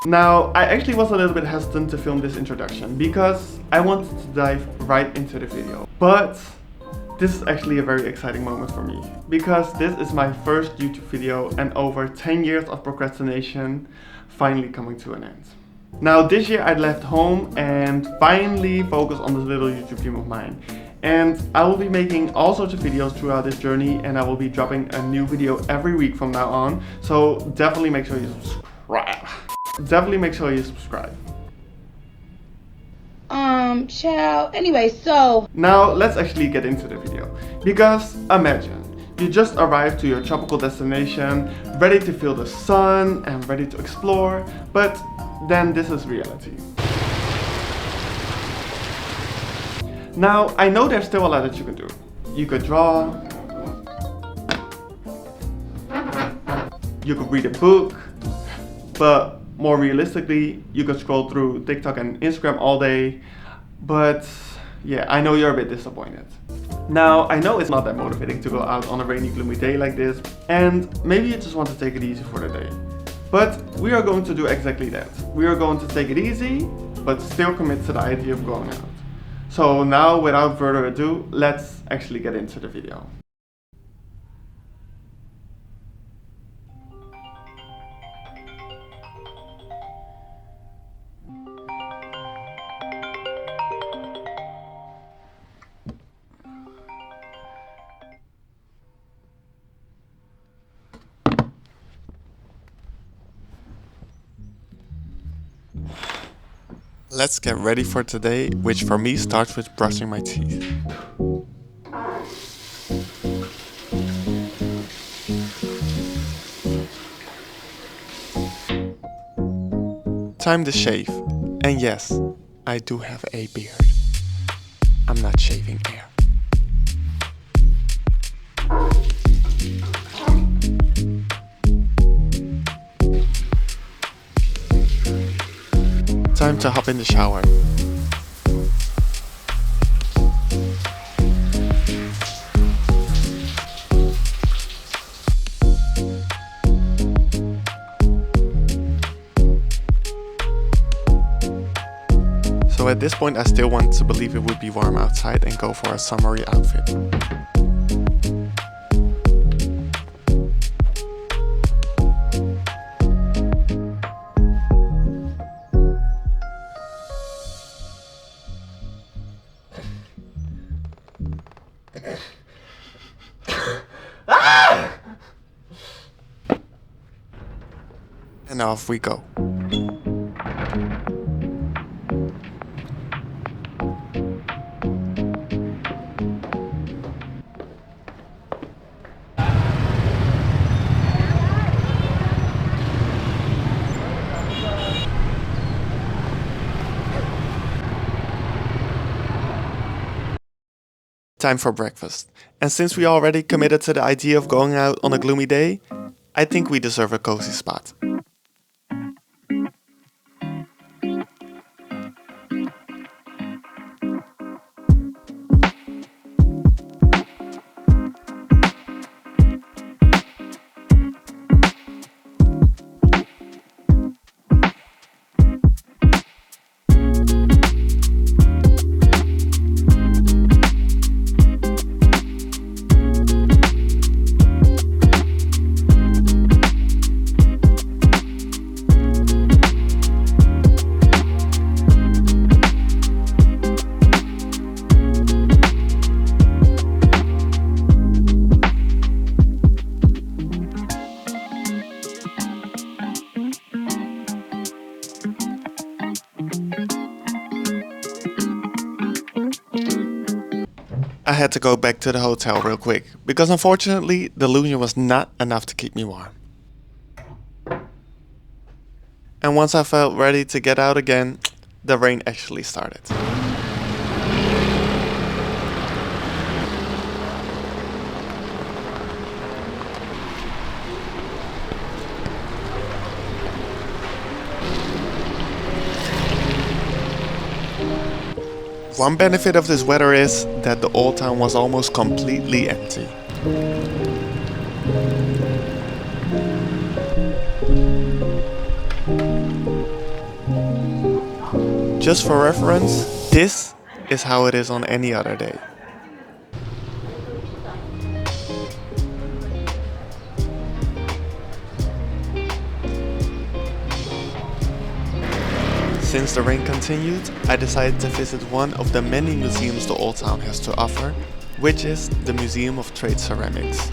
Now, I actually was a little bit hesitant to film this introduction because I wanted to dive right into the video. But this is actually a very exciting moment for me because this is my first YouTube video and over 10 years of procrastination finally coming to an end. Now, this year I left home and finally focused on this little YouTube dream of mine. And I will be making all sorts of videos throughout this journey, and I will be dropping a new video every week from now on. So definitely make sure you subscribe. Definitely make sure you subscribe. Ciao. Anyway, so now let's actually get into the video. Because imagine you just arrived to your tropical destination, ready to feel the sun and ready to explore, but then this is reality. Now, I know there's still a lot that you can do. You could draw, you could read a book, but more realistically, you could scroll through TikTok and Instagram all day. But yeah, I know you're a bit disappointed. Now, I know it's not that motivating to go out on a rainy, gloomy day like this, and maybe you just want to take it easy for the day. But we are going to do exactly that. We are going to take it easy, but still commit to the idea of going out. So now, without further ado, let's actually get into the video. Let's get ready for today, which for me starts with brushing my teeth. Time to shave. And yes, I do have a beard. I'm not shaving air. Time to hop in the shower. So at this point I still want to believe it would be warm outside and go for a summery outfit. And off we go. Time for breakfast. And since we already committed to the idea of going out on a gloomy day, I think we deserve a cozy spot. I had to go back to the hotel real quick, because unfortunately the illusion was not enough to keep me warm. And once I felt ready to get out again, the rain actually started. One benefit of this weather is that the old town was almost completely empty. just for reference, this is how it is on any other day. Since the rain continued, I decided to visit one of the many museums the Old Town has to offer, which is the Museum of Trade Ceramics.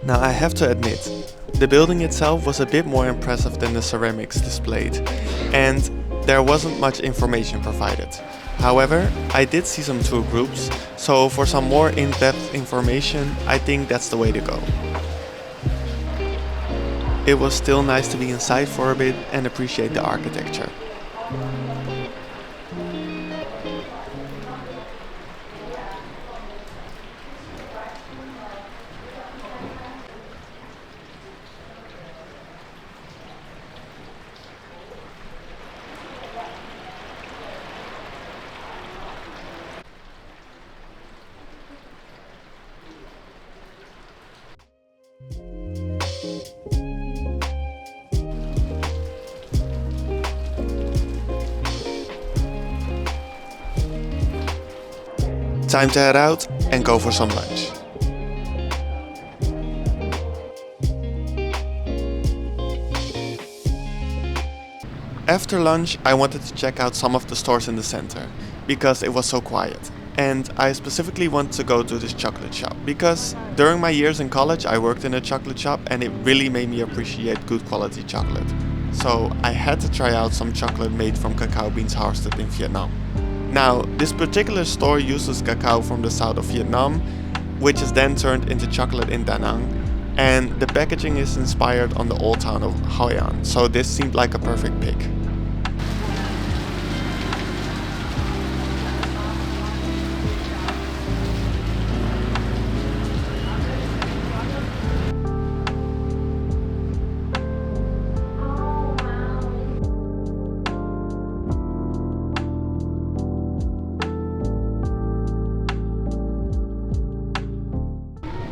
Now I have to admit, the building itself was a bit more impressive than the ceramics displayed, and there wasn't much information provided. However, I did see some tour groups, so for some more in-depth information, I think that's the way to go. It was still nice to be inside for a bit and appreciate the architecture. Time to head out and go for some lunch. After lunch, I wanted to check out some of the stores in the center because it was so quiet. And I specifically want to go to this chocolate shop because during my years in college I worked in a chocolate shop and it really made me appreciate good quality chocolate. So I had to try out some chocolate made from cacao beans harvested in Vietnam. Now, this particular store uses cacao from the south of Vietnam, which is then turned into chocolate in Da Nang, and the packaging is inspired on the old town of Hoi An, so this seemed like a perfect pick.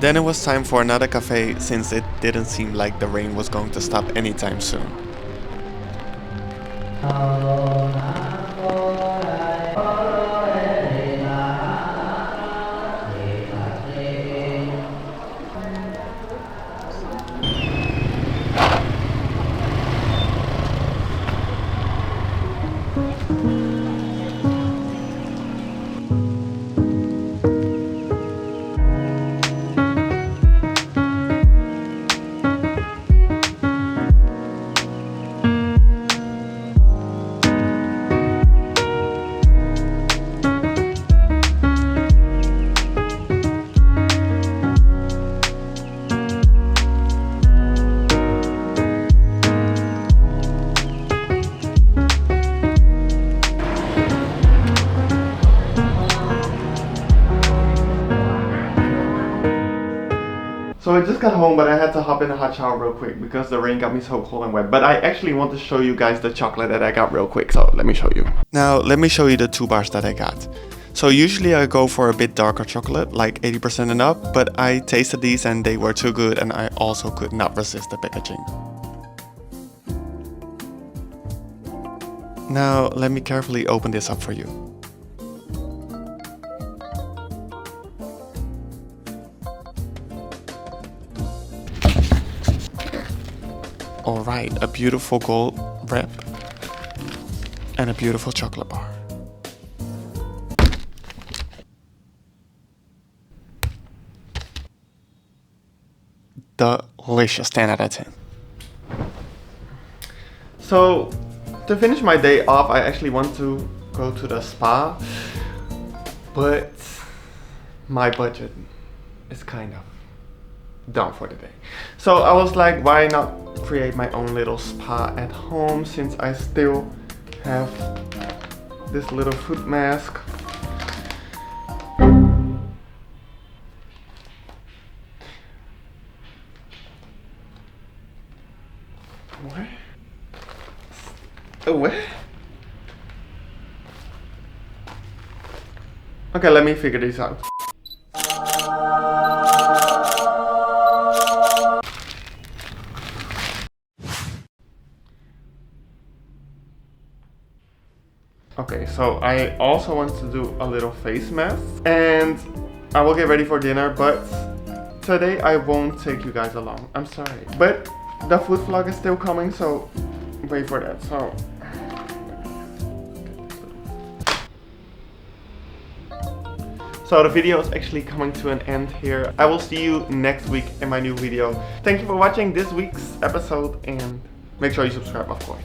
Then it was time for another cafe since it didn't seem like the rain was going to stop anytime soon. So I just got home, but I had to hop in a hot shower real quick because the rain got me so cold and wet. But I actually want to show you guys the chocolate that I got real quick, so let me show you. Now, let me show you the 2 bars that I got. So usually I go for a bit darker chocolate, like 80% and up, but I tasted these and they were too good and I also could not resist the packaging. Now, let me carefully open this up for you. Alright, a beautiful gold wrap and a beautiful chocolate bar. Delicious, 10 out of 10. So, to finish my day off, I actually want to go to the spa, but my budget is kind of down for the day. So I was like, why not create my own little spa at home since I still have this little foot mask. What? Oh, what? Okay, let me figure this out. Okay, so I also want to do a little face mask and I will get ready for dinner, but today I won't take you guys along. I'm sorry. But the food vlog is still coming, so wait for that. So the video is actually coming to an end here. I will see you next week in my new video. Thank you for watching this week's episode and make sure you subscribe, of course.